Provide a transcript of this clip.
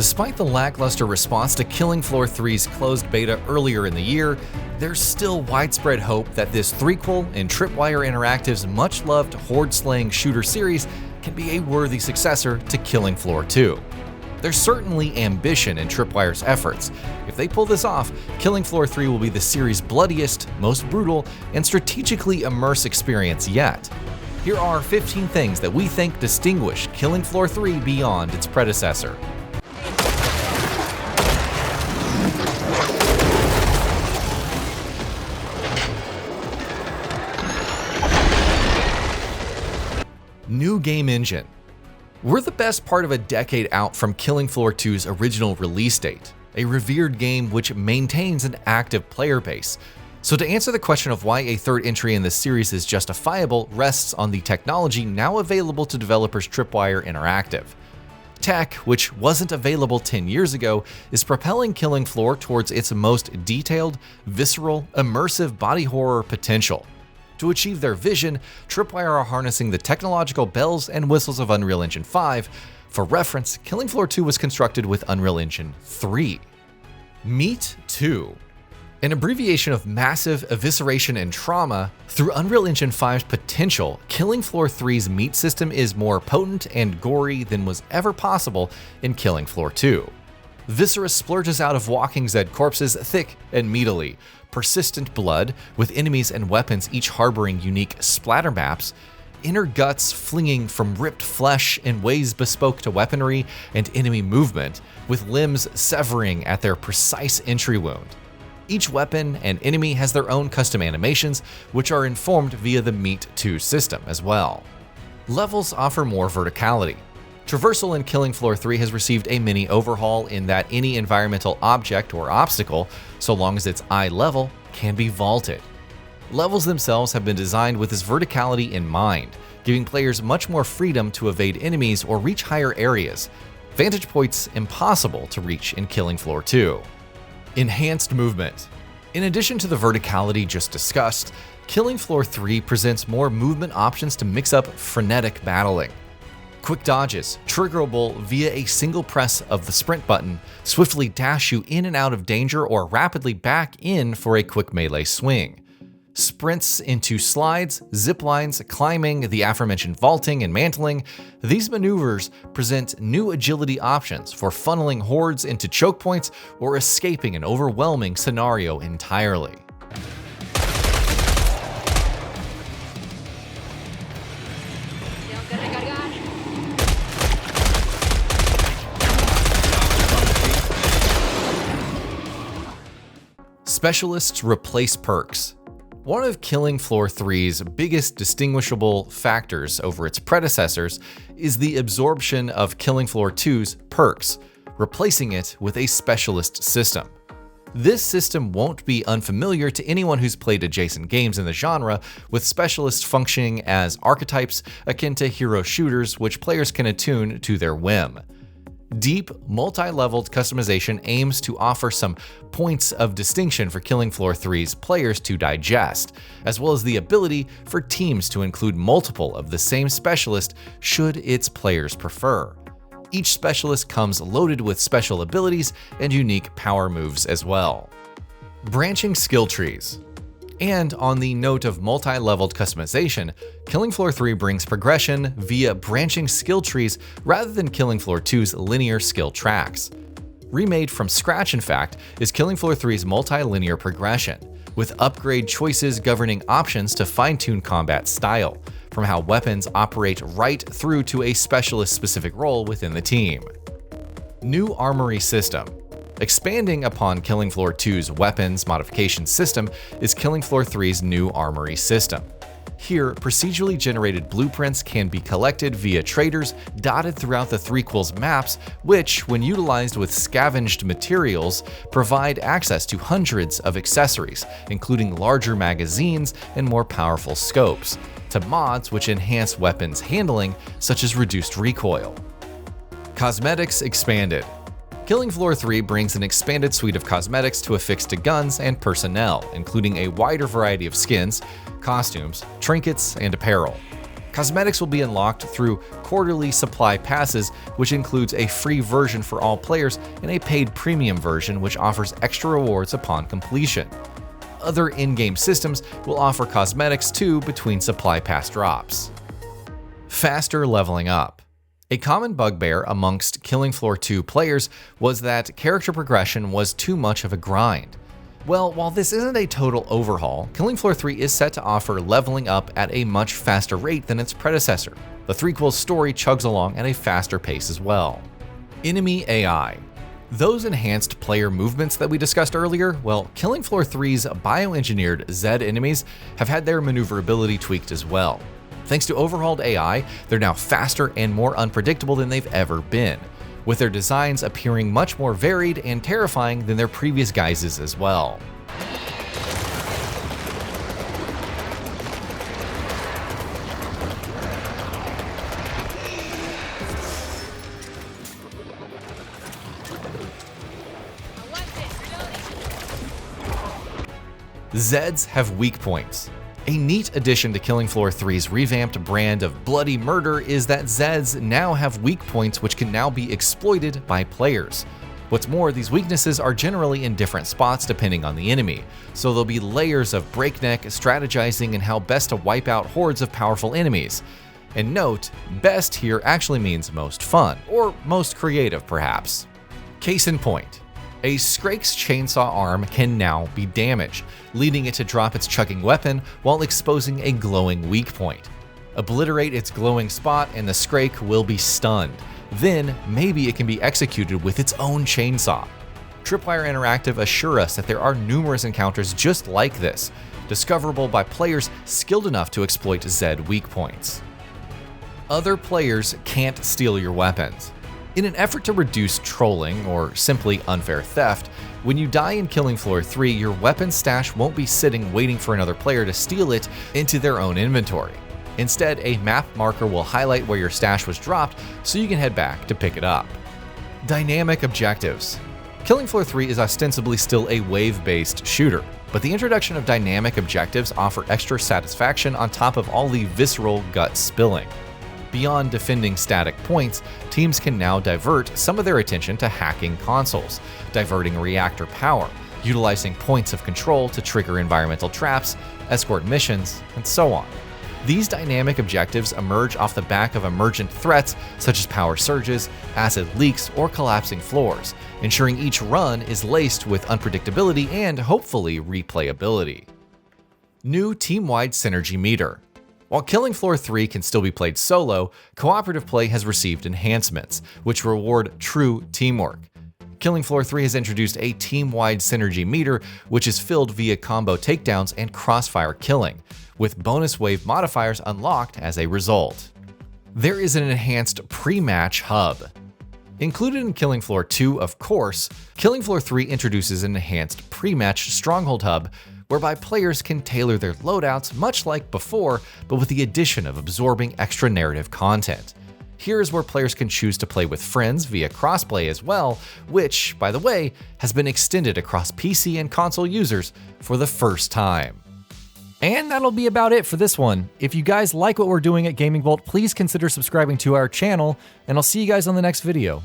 Despite the lackluster response to Killing Floor 3's closed beta earlier in the year, there's still widespread hope that this threequel in Tripwire Interactive's much-loved horde-slaying shooter series can be a worthy successor to Killing Floor 2. There's certainly ambition in Tripwire's efforts. If they pull this off, Killing Floor 3 will be the series' bloodiest, most brutal, and strategically immersive experience yet. Here are 15 things that we think distinguish Killing Floor 3 beyond its predecessor. New game engine. We're the best part of a decade out from Killing Floor 2's original release date, a revered game which maintains an active player base. So to answer the question of why a third entry in this series is justifiable rests on the technology now available to developers Tripwire Interactive. Tech, which wasn't available 10 years ago, is propelling Killing Floor towards its most detailed, visceral, immersive body horror potential. To achieve their vision, Tripwire are harnessing the technological bells and whistles of Unreal Engine 5. For reference, Killing Floor 2 was constructed with Unreal Engine 3. Meat 2. An abbreviation of massive evisceration and trauma, through Unreal Engine 5's potential, Killing Floor 3's meat system is more potent and gory than was ever possible in Killing Floor 2. Viscera splurges out of Walking Dead corpses thick and meatily, persistent blood, with enemies and weapons each harboring unique splatter maps, inner guts flinging from ripped flesh in ways bespoke to weaponry and enemy movement, with limbs severing at their precise entry wound. Each weapon and enemy has their own custom animations, which are informed via the Meat 2 system as well. Levels offer more verticality. Traversal in Killing Floor 3 has received a mini overhaul in that any environmental object or obstacle, so long as it's eye level, can be vaulted. Levels themselves have been designed with this verticality in mind, giving players much more freedom to evade enemies or reach higher areas, vantage points impossible to reach in Killing Floor 2. Enhanced movement. In addition to the verticality just discussed, Killing Floor 3 presents more movement options to mix up frenetic battling. Quick dodges, triggerable via a single press of the sprint button, swiftly dash you in and out of danger or rapidly back in for a quick melee swing. Sprints into slides, zip lines, climbing, the aforementioned vaulting and mantling, these maneuvers present new agility options for funneling hordes into choke points or escaping an overwhelming scenario entirely. Specialists replace perks. One of Killing Floor 3's biggest distinguishable factors over its predecessors is the absorption of Killing Floor 2's perks, replacing it with a specialist system. This system won't be unfamiliar to anyone who's played adjacent games in the genre, with specialists functioning as archetypes akin to hero shooters which players can attune to their whim. Deep, multi-leveled customization aims to offer some points of distinction for Killing Floor 3's players to digest, as well as the ability for teams to include multiple of the same specialist should its players prefer. Each specialist comes loaded with special abilities and unique power moves as well. Branching skill trees. And on the note of multi-leveled customization, Killing Floor 3 brings progression via branching skill trees rather than Killing Floor 2's linear skill tracks. Remade from scratch, in fact, is Killing Floor 3's multi-linear progression, with upgrade choices governing options to fine-tune combat style, from how weapons operate right through to a specialist-specific role within the team. New armory system. Expanding upon Killing Floor 2's weapons modification system is Killing Floor 3's new armory system. Here, procedurally generated blueprints can be collected via traders dotted throughout the threequel's maps, which, when utilized with scavenged materials, provide access to hundreds of accessories, including larger magazines and more powerful scopes, to mods which enhance weapons handling, such as reduced recoil. Cosmetics expanded. Killing Floor 3 brings an expanded suite of cosmetics to affix to guns and personnel, including a wider variety of skins, costumes, trinkets, and apparel. Cosmetics will be unlocked through quarterly supply passes, which includes a free version for all players and a paid premium version which offers extra rewards upon completion. Other in-game systems will offer cosmetics too between supply pass drops. Faster leveling up. A common bugbear amongst Killing Floor 2 players was that character progression was too much of a grind. Well, while this isn't a total overhaul, Killing Floor 3 is set to offer leveling up at a much faster rate than its predecessor. The threequel's story chugs along at a faster pace as well. Enemy AI. Those enhanced player movements that we discussed earlier, well, Killing Floor 3's bioengineered Z enemies have had their maneuverability tweaked as well. Thanks to overhauled AI, they're now faster and more unpredictable than they've ever been, with their designs appearing much more varied and terrifying than their previous guises as well. Zeds have weak points. A neat addition to Killing Floor 3's revamped brand of bloody murder is that Zeds now have weak points which can now be exploited by players. What's more, these weaknesses are generally in different spots depending on the enemy, so there'll be layers of breakneck, strategizing, and how best to wipe out hordes of powerful enemies. And note, best here actually means most fun, or most creative perhaps. Case in point. A Scrake's chainsaw arm can now be damaged, leading it to drop its chugging weapon while exposing a glowing weak point. Obliterate its glowing spot and the Scrake will be stunned. Then, maybe it can be executed with its own chainsaw. Tripwire Interactive assure us that there are numerous encounters just like this, discoverable by players skilled enough to exploit Z weak points. Other players can't steal your weapons. In an effort to reduce trolling, or simply unfair theft, when you die in Killing Floor 3, your weapon stash won't be sitting waiting for another player to steal it into their own inventory. Instead, a map marker will highlight where your stash was dropped so you can head back to pick it up. Dynamic objectives. Killing Floor 3 is ostensibly still a wave-based shooter, but the introduction of dynamic objectives offer extra satisfaction on top of all the visceral gut spilling. Beyond defending static points, teams can now divert some of their attention to hacking consoles, diverting reactor power, utilizing points of control to trigger environmental traps, escort missions, and so on. These dynamic objectives emerge off the back of emergent threats such as power surges, acid leaks, or collapsing floors, ensuring each run is laced with unpredictability and hopefully replayability. New team-wide synergy meter. While Killing Floor 3 can still be played solo, cooperative play has received enhancements, which reward true teamwork. Killing Floor 3 has introduced a team-wide synergy meter, which is filled via combo takedowns and crossfire killing, with bonus wave modifiers unlocked as a result. There is an enhanced pre-match hub. Included in Killing Floor 2, of course, Killing Floor 3 introduces an enhanced pre-match stronghold hub, whereby players can tailor their loadouts much like before, but with the addition of absorbing extra narrative content. Here is where players can choose to play with friends via crossplay as well, which, by the way, has been extended across PC and console users for the first time. And that'll be about it for this one. If you guys like what we're doing at GamingBolt, please consider subscribing to our channel, and I'll see you guys on the next video.